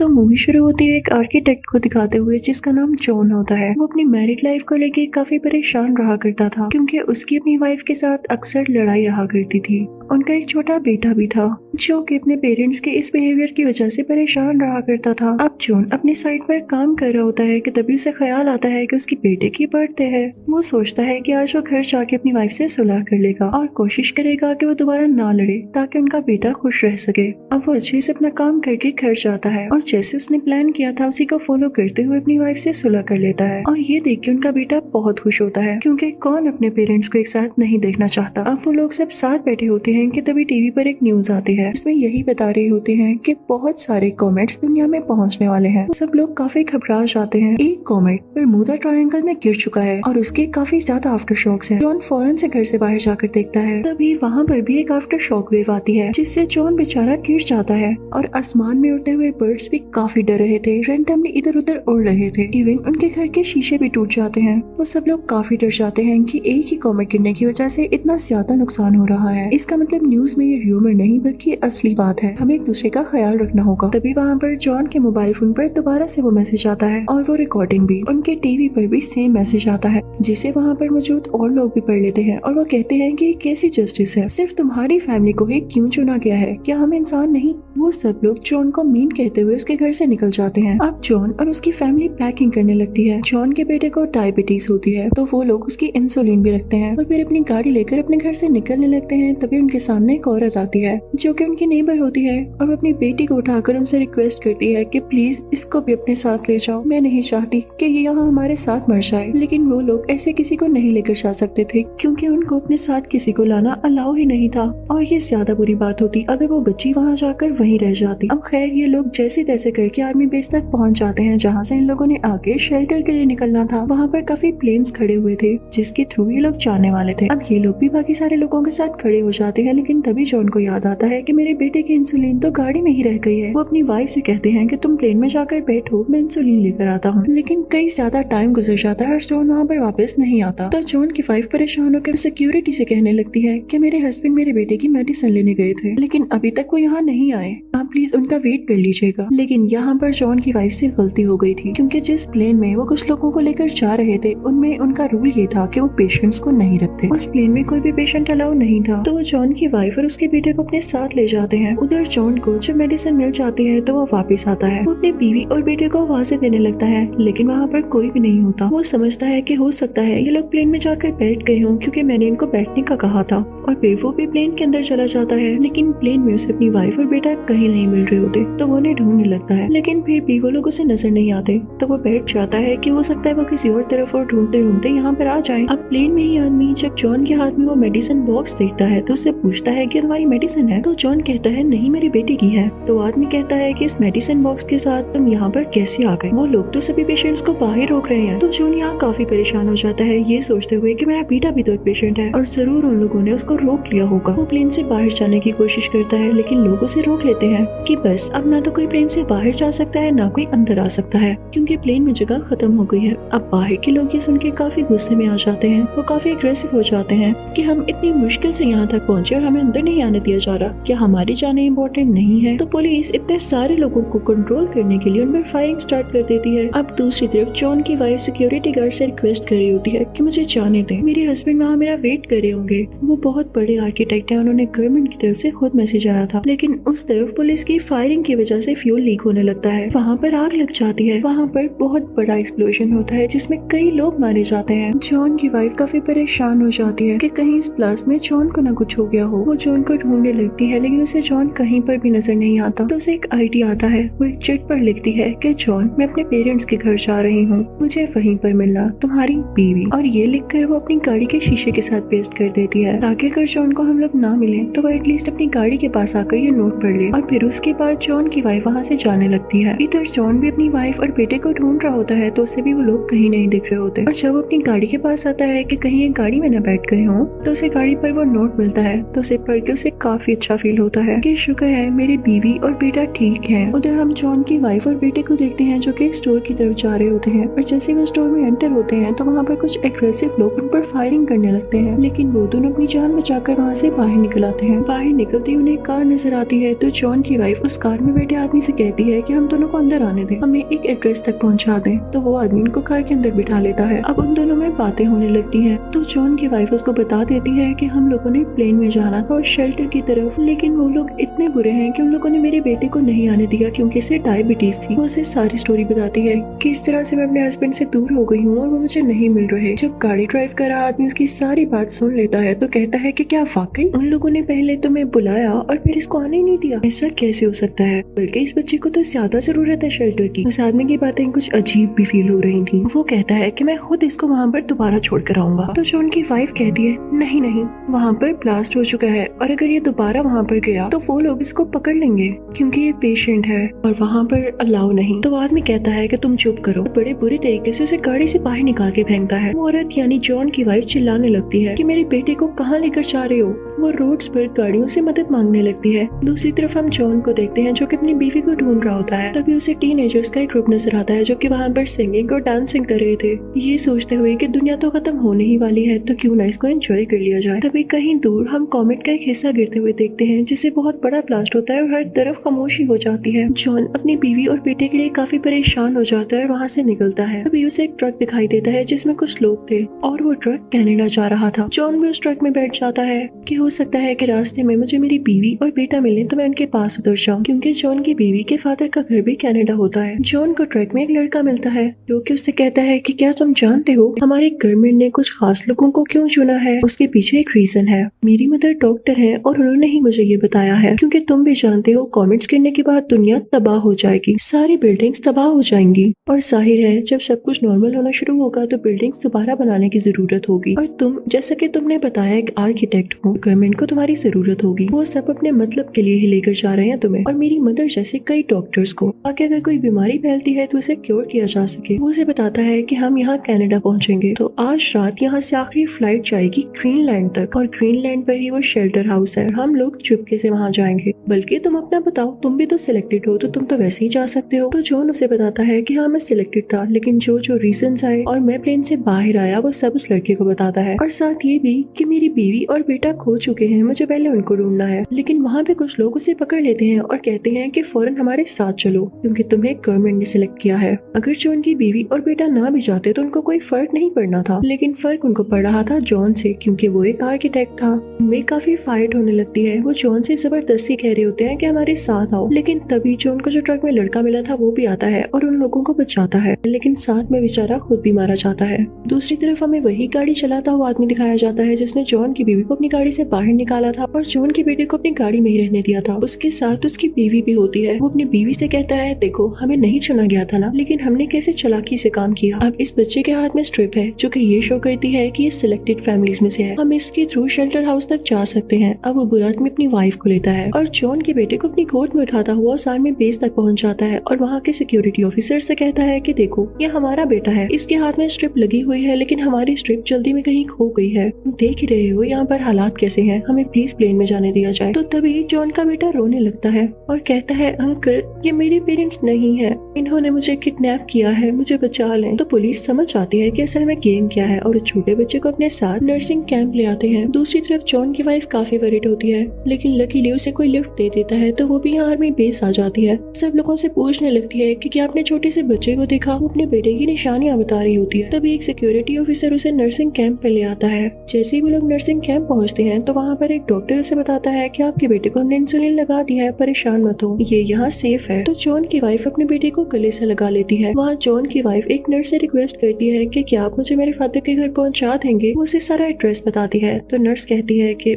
तो मूवी शुरू होती है एक आर्किटेक्ट को दिखाते हुए जिसका नाम जॉन होता है। वो अपनी मैरिड लाइफ को लेके काफी परेशान रहा करता था क्योंकि उसकी अपनी वाइफ के साथ अक्सर लड़ाई रहा करती थी। उनका एक छोटा बेटा भी था जो कि अपने पेरेंट्स के इस बिहेवियर की वजह से परेशान रहा करता था। अब जॉन अपनी साइड पर काम कर रहा होता है कि तभी उसे ख्याल आता है कि उसकी बेटे की बर्थडे है। वो सोचता है कि आज वो घर जाके अपनी वाइफ से सुलह कर लेगा और कोशिश करेगा कि वो दोबारा ना लड़े ताकि उनका बेटा खुश रह सके। अब वो अच्छे से अपना काम करके घर जाता है और जैसे उसने प्लान किया था उसी को फॉलो करते हुए अपनी वाइफ से सुलह कर लेता है। और ये देख के उनका बेटा बहुत खुश होता है क्योंकि कौन अपने पेरेंट्स को एक साथ नहीं देखना चाहता। अब वो लोग सब साथ बैठे होते हैं कि तभी टीवी पर एक न्यूज आती है। इसमें यही बता रहे होते हैं कि बहुत सारे कॉमेट्स दुनिया में पहुंचने वाले हैं। सब लोग काफी घबरा जाते हैं। एक कॉमेट बरमूडा ट्रायंगल में गिर चुका है और उसके काफी ज्यादा आफ्टर शॉक्स हैं। जॉन फौरन से घर से बाहर जाकर देखता है, तभी वहाँ पर भी एक आफ्टर शॉक वेव आती है जिससे जॉन बेचारा गिर जाता है। और आसमान में उड़ते हुए बर्ड्स भी काफी डर रहे थे, रैंडमली इधर उधर उड़ रहे थे। इवन उनके घर के शीशे भी टूट जाते हैं। वो सब लोग काफी डर जाते हैं कि एक ही कॉमेट गिरने की वजह से इतना ज्यादा नुकसान हो रहा है। इसका मतलब न्यूज में ये ह्यूमर नहीं बल्कि असली बात है। हमें एक दूसरे का ख्याल रखना होगा। तभी वहाँ पर जॉन के मोबाइल फोन पर दोबारा से वो मैसेज आता है और वो रिकॉर्डिंग भी। उनके टीवी पर भी सेम मैसेज आता है जिसे वहाँ पर मौजूद और लोग भी पढ़ लेते हैं और वो कहते हैं कि कैसी जस्टिस है, सिर्फ तुम्हारी फैमिली को ही क्यों चुना गया है, क्या हम इंसान नहीं। वो सब लोग जॉन को मीन कहते हुए उसके घर से निकल जाते हैं। अब जॉन और उसकी फैमिली पैकिंग करने लगती है। जॉन के बेटे को डायबिटीज होती है तो वो लोग उसकी इंसुलिन भी रखते हैं और फिर अपनी गाड़ी लेकर अपने घर से निकलने लगते हैं। तभी उनके सामने एक औरत आती है जो कि उनकी नेबर होती है और वो अपनी बेटी को उठाकर उनसे रिक्वेस्ट करती है कि प्लीज इसको भी अपने साथ ले जाओ। मैं नहीं चाहती कि ये यहाँ हमारे साथ मर जाए। लेकिन वो लोग ऐसे किसी को नहीं लेकर जा सकते थे क्योंकि उनको अपने साथ किसी को लाना अलाउ ही नहीं था। और ये ज्यादा बुरी बात होती अगर वो बच्ची वहाँ जाकर वहीं रह जाती। अब खैर ये लोग जैसे तैसे करके आर्मी बेस तक पहुँच जाते हैं जहाँ से इन लोगों ने आगे शेल्टर के लिए निकलना था। वहाँ पर काफी प्लेन्स खड़े हुए थे जिसके थ्रू ये लोग जाने वाले थे। अब ये लोग भी बाकी सारे लोगों के साथ खड़े हो जाते हैं। लेकिन तभी जॉन को याद आता है कि मेरे बेटे की इंसुलिन तो गाड़ी में ही रह गई है। वो अपनी वाइफ से कहते हैं कि तुम प्लेन में जाकर बैठो, मैं इंसुलिन लेकर आता हूँ। लेकिन कई ज्यादा टाइम गुजर जाता है और जॉन वहाँ पर वापस नहीं आता। तो जॉन की वाइफ परेशान होकर सिक्योरिटी से कहने लगती है कि मेरे हस्बैंड मेरे बेटे की मेडिसिन लेने गए थे लेकिन अभी तक वो यहाँ नहीं आए, आप प्लीज उनका वेट कर लीजिएगा। लेकिन यहाँ पर जॉन की वाइफ से गलती हो गई थी क्योंकि जिस प्लेन में वो कुछ लोगों को लेकर जा रहे थे उनमें उनका रूल ये था कि वो पेशेंट्स को नहीं रखते। उस प्लेन में कोई भी पेशेंट अलाउ नहीं था। तो वो जॉन की वाइफ और उसके बेटे को अपने साथ ले जाते हैं। उधर जॉन को जब मेडिसिन मिल जाती है तो वो वापस आता है। वो अपनी बीवी और बेटे को आवाजें देने लगता है लेकिन वहाँ पर कोई भी नहीं होता। वो समझता है कि हो सकता है ये लोग प्लेन में जाकर बैठ गए हों क्योंकि मैंने इनको बैठने का कहा था। और फिर वो भी प्लेन के अंदर चला जाता है लेकिन प्लेन में उसे अपनी वाइफ और बेटा कहीं नहीं मिल रहे होते। तो वो उन्हें ढूंढने लगता है लेकिन फिर भी वो लोग उसे नजर नहीं आते। तो वो बैठ जाता है कि हो सकता है वो किसी और तरफ और ढूंढते ढूंढते यहाँ पर आ जाए। अब प्लेन में ही आदमी जब जॉन के हाथ में वो मेडिसिन बॉक्स देखता है तो उससे पूछता है कि तुम्हारी मेडिसिन है। तो जॉन कहता है नहीं मेरी बेटी की है। तो आदमी कहता है कि इस मेडिसिन बॉक्स के साथ तुम यहाँ पर कैसे आ गए, वो लोग तो सभी पेशेंट्स को बाहर रोक रहे हैं। तो जॉन यहाँ काफी परेशान हो जाता है ये सोचते हुए कि मेरा बेटा भी तो एक पेशेंट है और जरूर उन लोगों ने उसको रोक लिया होगा। वो प्लेन से बाहर जाने की कोशिश करता है लेकिन लोग उसे रोक लेते हैं कि बस अब ना तो कोई प्लेन से बाहर जा सकता है ना कोई अंदर आ सकता है क्योंकि प्लेन में जगह खत्म हो गई है। अब बाहर के लोग ये सुन के काफी गुस्से में आ जाते हैं। वो काफी अग्रेसिव हो जाते हैं कि हम इतनी मुश्किल से यहाँ तक पहुँचे और हमें अंदर नहीं आने दिया जा रहा, क्या हमारी जाने इम्पोर्टेंट नहीं है। तो पुलिस इतने सारे लोगों को कंट्रोल करने के लिए उन पर फायरिंग स्टार्ट कर देती है। अब दूसरी तरफ जॉन की वाइफ सिक्योरिटी गार्ड से रिक्वेस्ट कर रही होती है कि मुझे जाने दें, मेरे हस्बैंड वहाँ मेरा वेट कर रहे होंगे। वो बहुत बड़े आर्किटेक्ट है, उन्होंने गवर्नमेंट की तरफ से खुद मैसेज आया था। लेकिन उस तरफ पुलिस की फायरिंग की वजह से फ्यूल लीक होने लगता है। वहाँ पर आग लग जाती है। वहाँ पर बहुत बड़ा एक्सप्लोजन होता है जिसमें कई लोग मारे जाते हैं। जॉन की वाइफ काफी परेशान हो जाती है कि कहीं इस ब्लास्ट में जॉन को ना कुछ हो गया हो। वो जॉन को ढूंढने लगती है लेकिन उसे जॉन कहीं पर भी नजर नहीं आता। तो उसे एक आइडिया आता है। वो एक चिट पर लिखती है कि जॉन मैं अपने पेरेंट्स के घर जा रही हूँ, मुझे वहीं पर मिलना, तुम्हारी बीवी। और ये लिखकर वो अपनी गाड़ी के शीशे के साथ पेस्ट कर देती है ताकि अगर जॉन को हम लोग ना मिले तो वो एटलीस्ट अपनी गाड़ी के पास आकर ये नोट पढ़ ले। और फिर उसके बाद जॉन की वाइफ वहाँ से जाने लगती है। इधर जॉन भी अपनी वाइफ और बेटे को ढूंढ रहा होता है तो उससे भी वो लोग कहीं नहीं दिख रहे होते। और जब अपनी गाड़ी के पास आता है कि कहीं एक गाड़ी में न बैठ गए हों तो उसे गाड़ी पर वो नोट मिलता है। तो उसे पढ़ के उसे काफी अच्छा फील होता है कि शुक्र है मेरी बीवी और बेटा ठीक है। उधर हम जॉन की वाइफ और बेटे को देखते हैं जो कि एक स्टोर की तरफ जा रहे होते हैं। और जैसे वो स्टोर में एंटर होते हैं तो वहाँ पर कुछ एग्रेसिव लोग उन पर फायरिंग करने लगते हैं लेकिन वो दोनों अपनी जान बचाकर वहाँ से बाहर निकल आते हैं। बाहर निकलते उन्हें कार नजर आती है तो जॉन की वाइफ उस कार में बैठे आदमी से कहती है कि हम दोनों को अंदर आने दें, हमें एक एड्रेस तक पहुंचा दें। तो वो आदमी उनको कार के अंदर बिठा लेता है। अब उन दोनों में बातें होने लगती हैं। तो जॉन की वाइफ उसको बता देती है कि हम लोगों ने प्लेन में जाना था और शेल्टर की तरफ, लेकिन वो लोग इतने बुरे हैं कि उन लोगों ने मेरे बेटे को नहीं आने दिया क्योंकि इसे डायबिटीज थी। वो उसे सारी स्टोरी बताती है कि इस तरह से मैं अपने हस्बैंड से दूर हो गई हूँ और वो मुझे नहीं मिल रहे। जब गाड़ी ड्राइव कर रहा आदमी उसकी सारी बात सुन लेता है तो कहता है कि क्या वाकई उन लोगों ने पहले तुम्हें बुलाया और फिर इसको आने ही नहीं दिया? ऐसा कैसे हो सकता है? बल्कि इस बच्चे को तो ज्यादा जरूरत है शेल्टर की। उस आदमी की बातें कुछ अजीब भी फील हो रही थी। वो कहता है कि मैं खुद इसको वहाँ पर दोबारा छोड़ कर आऊंगा। तो जॉन की वाइफ कहती है नहीं नहीं, वहाँ पर ब्लास्ट हो चुका है और अगर ये दोबारा वहाँ पर गया तो वो लोग इसको पकड़ लेंगे क्योंकि ये पेशेंट है और वहाँ पर अलाउ नहीं। तो आदमी कहता है कि तुम चुप करो। बड़े बुरे तरीके से उसे गाड़ी से बाहर निकाल के फेंकता है। वो औरत यानी जॉन की वाइफ चिल्लाने लगती है कि मेरे बेटे को कहाँ लेकर जा रहे हो। वो रोड्स पर गाड़ियों से मदद मांगने लगती है। दूसरी तरफ हम जॉन को देखते हैं जो कि अपनी बीवी को ढूंढ रहा होता है। तभी उसे टीनेजर्स का एक ग्रुप नजर आता है जो कि वहाँ पर सिंगिंग और डांसिंग कर रहे थे, ये सोचते हुए कि दुनिया तो खत्म होने ही वाली है तो क्यों ना इसको एंजॉय कर लिया जाए। तभी कहीं दूर हम कॉमेट का एक हिस्सा गिरते हुए देखते हैं जिससे बहुत बड़ा ब्लास्ट होता है और हर तरफ खामोशी हो जाती है। जॉन अपनी बीवी और बेटे के लिए काफी परेशान हो जाता है और वहाँ से निकलता है। तभी उसे एक ट्रक दिखाई देता है जिसमें कुछ लोग थे और वो ट्रक कनाडा जा रहा था। जॉन भी उस ट्रक में बैठ जाता है कि हो सकता है कि रास्ते में मुझे मेरी बीवी और बेटा मिले तो मैं उनके पास उतर जाऊं, क्योंकि जॉन की बीवी के फादर का घर भी कनाडा होता है। जॉन को ट्रक में एक लड़का मिलता है जो कि उससे कहता है कि क्या तुम जानते हो हमारे गवर्नमेंट ने कुछ खास लोगों को क्यों चुना है? उसके पीछे एक रीजन है। मेरी मदर डॉक्टर है और उन्होंने ही मुझे ये बताया है, क्योंकि तुम भी जानते हो कॉमेट्स गिरने के बाद दुनिया तबाह हो जाएगी, सारी बिल्डिंग्स तबाह हो जाएंगी और जाहिर है जब सब कुछ नॉर्मल होना शुरू होगा तो बिल्डिंग्स दोबारा बनाने की जरूरत होगी और तुम जैसा कि तुमने बताया एक आर्किटेक्ट हो, गवर्नमेंट को तुम्हारी जरूरत होगी। वो सब अपने मतलब के लिए ही लेकर जा रहे हैं तुम्हें और मेरी मदर जैसे कई डॉक्टर्स को, ताकि अगर कोई बीमारी फैलती है तो उसे क्योर किया जा सके। वो उसे बताता है कि हम यहाँ कनाडा पहुँचेंगे तो आज रात यहाँ से आखिरी फ्लाइट जाएगी ग्रीनलैंड तक और ग्रीनलैंड पर ही वो शेल्टर हाउस है। हम लोग चुपके से वहाँ जाएंगे। बल्कि तुम अपना बताओ, तुम भी तो सिलेक्टेड हो तो तुम तो वैसे ही जा सकते हो। तो जॉन उसे बताता है कि हाँ मैं सिलेक्टेड था, लेकिन जो जो रीजंस आए और मैं प्लेन से बाहर आया वो सब उस लड़के को बताता है और साथ ये भी कि मेरी बीवी और बेटा खो चुके हैं, मुझे पहले उनको ढूंढना है। लेकिन वहाँ पे कुछ लोग उसे पकड़ लेते हैं और कहते हैं कि फौरन हमारे साथ चलो क्योंकि तुम्हें गवर्नमेंट ने सिलेक्ट किया है। अगर जॉन की बीवी और बेटा ना भी जाते तो उनको कोई फर्क नहीं पड़ना था, लेकिन फर्क उनको पड़ रहा था जॉन से, क्योंकि वो एक आर्किटेक्ट था। उनमें काफी फाइट होने लगती है। वो जॉन से जबरदस्ती कह रहे होते हैं कि हमारे साथ आओ, लेकिन तभी जॉन को जो ट्रक में लड़का मिला था वो भी आता है और उन लोगों को बचाता है, लेकिन साथ में बेचारा खुद भी मारा जाता है। दूसरी तरफ हमें वही गाड़ी चलाता हुआ आदमी दिखाया जाता है जिसने जॉन की बीवी को अपनी गाड़ी से बाहर निकाला था और जॉन के बेटे को अपनी गाड़ी में ही रहने दिया था। उसके साथ उसकी बीवी भी होती है। वो अपनी बीवी से कहता है देखो हमें नहीं चुना गया था ना, लेकिन हमने कैसे चालाकी से काम किया। अब इस बच्चे के हाथ में स्ट्रिप है जो कि ये शो करती है कि ये सिलेक्टेड फैमिलीज में से है, हम इसके थ्रू शेल्टर हाउस तक जा सकते हैं। अब वो बुरात में अपनी वाइफ को लेता है और जॉन के बेटे को अपनी गोद में उठाता हुआ सार में बेस तक पहुंच जाता है और वहाँ के सिक्योरिटी ऑफिसर से कहता है कि देखो ये हमारा बेटा है, इसके हाथ में स्ट्रिप लगी हुई है, लेकिन हमारी स्ट्रिप जल्दी में कहीं खो गई है। देख ही रहे हो यहाँ पर हालात कैसे हैं, हमें प्लीज प्लेन में जाने दिया जाए। तो तभी जॉन का बेटा रोने लगता है और कहता है अंकल ये मेरे पेरेंट्स नहीं है, इन्होंने मुझे किडनैप किया है, मुझे बचा लें। तो पुलिस समझ आती है कि असल में गेम क्या है और उस छोटे बच्चे को अपने साथ नर्सिंग कैंप ले आते हैं। दूसरी तरफ जॉन की वाइफ काफी वरीड होती है, लेकिन लकीली उसे कोई लिफ्ट दे देता है तो वो भी यहाँ आर्मी बेस आ जाती है। सब लोगों से पूछने लगती है कि क्या आपने छोटे से बच्चे को देखा? वो अपने बेटे की निशानियां बता रही होती है। तभी एक सिक्योरिटी ऑफिसर उसे नर्सिंग कैंप पे ले आता है। जैसे ही वो लोग नर्सिंग कैंप पहुँचते हैं तो वहाँ पर एक डॉक्टर उसे बताता है कि आपके बेटे को हमने इंसुलिन लगा दिया है, परेशान मत हो, ये यहाँ सेफ है। तो जॉन की वाइफ अपने बेटे को गले से लगा लेती है। वहाँ जॉन की वाइफ एक नर्स से रिक्वेस्ट करती है कि क्या आप मुझे मेरे फादर के घर पहुँचा देंगे? वो उसे सारा एड्रेस बताती है तो नर्स कहती है कि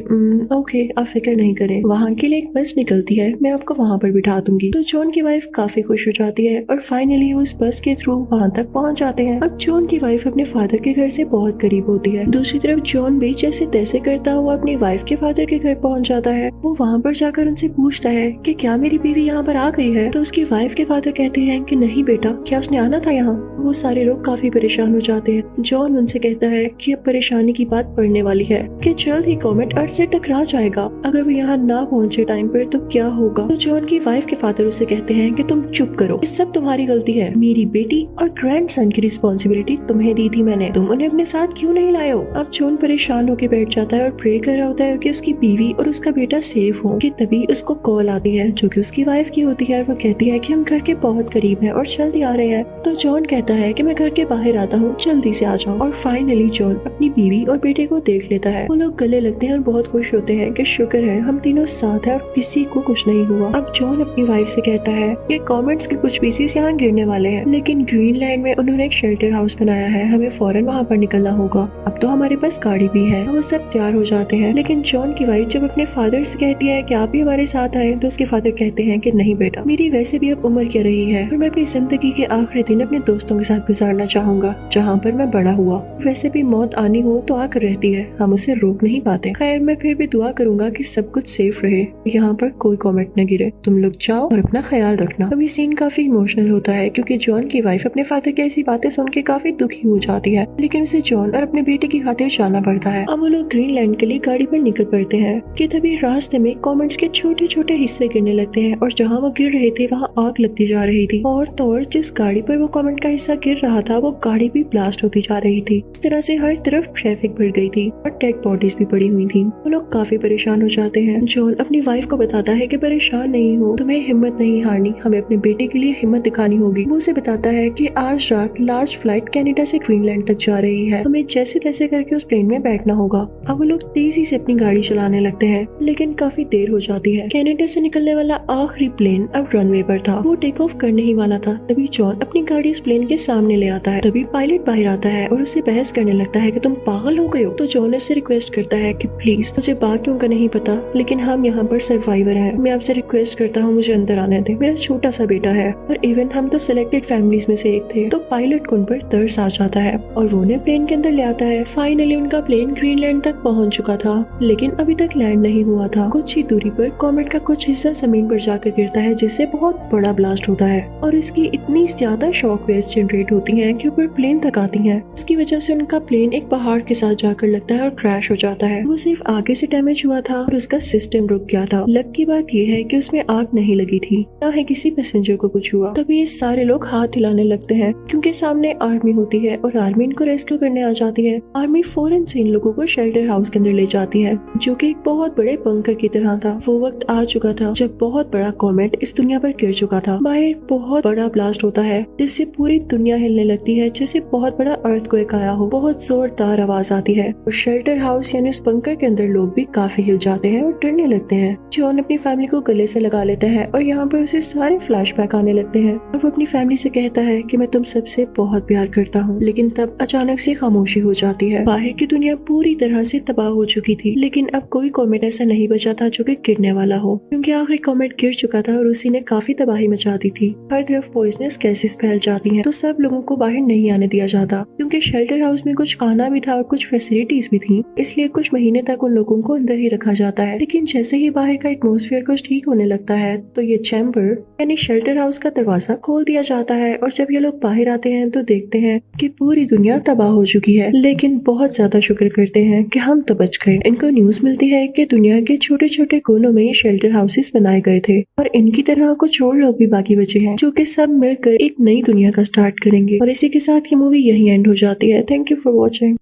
ओके आप फिक्र नहीं करें, वहाँ के लिए एक बस निकलती है, मैं आपको वहाँ पर बिठा दूंगी। तो जॉन की वाइफ काफी खुश हो जाती है और फाइनली उस बस के थ्रू वहाँ तक पहुँच जाते हैं। अब जॉन की वाइफ अपने फादर के घर से बहुत करीब होती है। दूसरी तरफ जॉन भी जैसे तैसे करता हुआ अपनी वाइफ के फादर के घर पहुँच जाता है। वो वहाँ पर जाकर उनसे पूछता है कि क्या मेरी बीवी यहाँ पर आ गई है? तो उसकी वाइफ के फादर कहते हैं कि नहीं बेटा, क्या उसने आना था यहाँ? वो सारे लोग काफी परेशान हो जाते हैं। जॉन उनसे कहता है कि अब परेशानी की बात पड़ने वाली है कि जल्द ही कॉमेट अर्थ से टकरा जाएगा, अगर वो यहाँ ना पहुँचे टाइम पर तो क्या होगा। तो जॉन की वाइफ के फादर उससे कहते हैं कि तुम चुप करो, इस सब तुम्हारी गलती है, मेरी बेटी और ग्रैंडसन की रिस्पॉन्सिबिलिटी तुम्हें दी थी मैंने, तुम उन्हें अपने साथ क्यों नहीं लाए हो? अब जॉन परेशान होकर बैठ जाता है और प्रे कर रहा होता है कि उसकी बीवी और उसका बेटा सेफ हो कि तभी उसको कॉल कॉल आती है जो कि उसकी वाइफ की होती है और वो कहती है कि हम घर के बहुत करीब हैं और जल्दी आ रहे हैं। तो जॉन कहता है कि मैं घर के बाहर आता हूँ, जल्दी से आ जाओ। और फाइनली जॉन अपनी बीवी और बेटे को देख लेता है। वो लोग गले लगते हैं और बहुत खुश होते हैं कि शुक्र है हम तीनों साथ हैं और किसी को कुछ नहीं हुआ। अब जॉन अपनी वाइफ से कहता है कि कॉमेट्स के कुछ पीसेस यहाँ गिरने वाले हैं, लेकिन ग्रीनलैंड में उन्होंने एक शेल्टर हाउस बनाया है, हमें फौरन वहाँ पर निकलना होगा। अब तो हमारे पास गाड़ी भी है। वो सब तैयार हो जाते हैं, लेकिन जॉन की वाइफ जब अपने फादर से कहती है कि आप भी हमारे साथ आए, तो उसके फादर कहते हैं कि नहीं बेटा, मेरी वैसे भी अब उम्र क्या रही है और मैं अपनी जिंदगी के आखिरी दिन अपने दोस्तों के साथ गुजारना चाहूंगा जहाँ पर मैं बड़ा हुआ। वैसे भी मौत आनी हो तो आकर रहती है, हम उसे रोक नहीं पाते। खैर मैं फिर भी दुआ करूंगा कि सब कुछ सेफ रहे, यहाँ पर कोई कॉमेट न गिरे। तुम लोग जाओ और अपना ख्याल रखना। अभी सीन काफी इमोशनल होता है क्योंकि जॉन की वाइफ अपने फादर की ऐसी बातें सुन के काफी दुखी हो जाती है, लेकिन उसे जॉन और अपने बेटे की खातिर जाना पड़ता है। अब वो लोग ग्रीनलैंड के लिए गाड़ी पर निकल पड़ते हैं कि तभी रास्ते में कॉमेट्स के छोटे छोटे हिस्से गिरने लगते हैं और जहाँ वो गिर रहे थे वहाँ आग लगती जा रही थी। और तो और जिस गाड़ी पर वो कॉमेट का हिस्सा गिर रहा था वो गाड़ी भी ब्लास्ट होती जा रही थी। इस तरह से हर तरफ ट्रैफिक बढ़ गई थी और डेड बॉडीज भी पड़ी हुई थी। वो लोग काफी परेशान हो जाते हैं। जॉन अपनी वाइफ को बताता है कि परेशान नहीं हो, तुम्हें हिम्मत नहीं हारनी, हमें अपने बेटे के लिए हिम्मत दिखानी होगी। वो उसे बताता है कि आज रात लास्ट फ्लाइट कनाडा से ग्रीनलैंड तक जा रही है, हमें जैसे तैसे करके उस प्लेन में बैठना होगा। अब वो लोग तेजी से अपनी गाड़ी चलाने लगते हैं, लेकिन काफी देर हो जाती है। कनाडा से निकलने वाला आखिरी प्लेन अब रनवे पर था, वो टेक ऑफ करने ही वाला था। तभी जॉन अपनी गाड़ी उस प्लेन के सामने ले आता है। तभी पायलट बाहर आता है और उससे बहस करने लगता है कि तुम पागल हो गए हो। तो जॉन इससे रिक्वेस्ट करता है कि प्लीज, मुझे बाकियों का नहीं पता, लेकिन हम यहाँ पर सर्वाइवर हैं, मैं आपसे रिक्वेस्ट करता हूँ मुझे अंदर आने दे, मेरा छोटा सा बेटा है और इवन हम तो सिलेक्टेड फैमिलीज में से एक थे। तो पायलट को उन पर तरस आ जाता है और वो उन्हें प्लेन के अंदर ले आता है। फाइनली उनका प्लेन ग्रीनलैंड तक पहुंच चुका था, लेकिन अभी तक लैंड नहीं हुआ था। कुछ ही दूरी पर कॉमेट का कुछ हिस्सा जमीन पर जाकर गिरता है, जिससे बहुत बड़ा ब्लास्ट होता है और इसकी इतनी ज्यादा शॉक वेव्स जनरेट होती हैं कि ऊपर प्लेन तक आती हैं। इसकी वजह से उनका प्लेन एक पहाड़ के साथ जाकर लगता है और क्रैश हो जाता है। वो सिर्फ आगे से डैमेज हुआ था और उसका सिस्टम रुक गया था। लक की बात यह है कि उसमें आग नहीं लगी थी, ना ही किसी पैसेंजर को कुछ हुआ। तभी ये सारे लोग हाथ हिलाने लगते हैं क्योंकि सामने आर्मी होती है और आर्मी इनको रेस्क्यू करने आ जाती है। आर्मी फौरन से इन लोगों को शेल्टर हाउस के अंदर ले जाती है, जो कि एक बहुत बड़े बंकर की तरह था। वो वक्त आ चुका था जब बहुत बड़ा कॉमेट इस दुनिया पर गिर चुका था। बाहर बहुत बड़ा ब्लास्ट होता है जिससे पूरी दुनिया हिलने लगती है, जैसे बहुत बड़ा अर्थक्वेक आया हो। बहुत जोरदार आवाज आती है और शेल्टर हाउस यानी उस बंकर के अंदर लोग भी काफी हिल जाते हैं और डरने लगते हैं। जॉन अपनी फैमिली को गले से लगा लेता है और यहाँ पर उसे सारे फ्लैशबैक आने लगते हैं और वो अपनी फैमिली से कहता है कि मैं तुम सबसे बहुत प्यार करता हूँ। लेकिन तब अचानक से खामोशी हो जाती है। बाहर की दुनिया पूरी तरह से तबाह हो चुकी थी, लेकिन अब कोई कॉमेट ऐसा नहीं बचा था जो कि गिरने वाला हो, क्योंकि आखिरी कॉमेट गिर चुका था और उसी ने काफी तबाही मचा दी थी। हर तरफ पॉइजनस गैसेस फैल जाती हैं, तो सब लोगों को बाहर नहीं आने दिया जाता, क्योंकि शेल्टर हाउस में कुछ खाना भी था और कुछ फैसिलिटीज भी थी, इसलिए कुछ महीने तक उन लोगों को अंदर ही रखा जाता है। लेकिन जैसे ही बाहर का एटमॉस्फेयर कुछ ठीक होने लगता है तो ये चैम्बर यानी शेल्टर हाउस का दरवाजा खोल दिया जाता है और जब ये लोग बाहर आते हैं तो देखते हैं कि पूरी दुनिया तबाह हो चुकी है। लेकिन बहुत ज्यादा शुक्र करते हैं कि हम तो बच गए। इनको न्यूज मिलती है कि दुनिया के छोटे छोटे कोनों में ये शेल्टर हाउसेस बनाए गए थे और इनकी तरह कुछ और लोग भी बाकी बचे हैं जो कि सब मिलकर एक नई दुनिया का स्टार्ट करेंगे। और इसी के साथ ये मूवी यही एंड हो जाती है। Thank you for watching.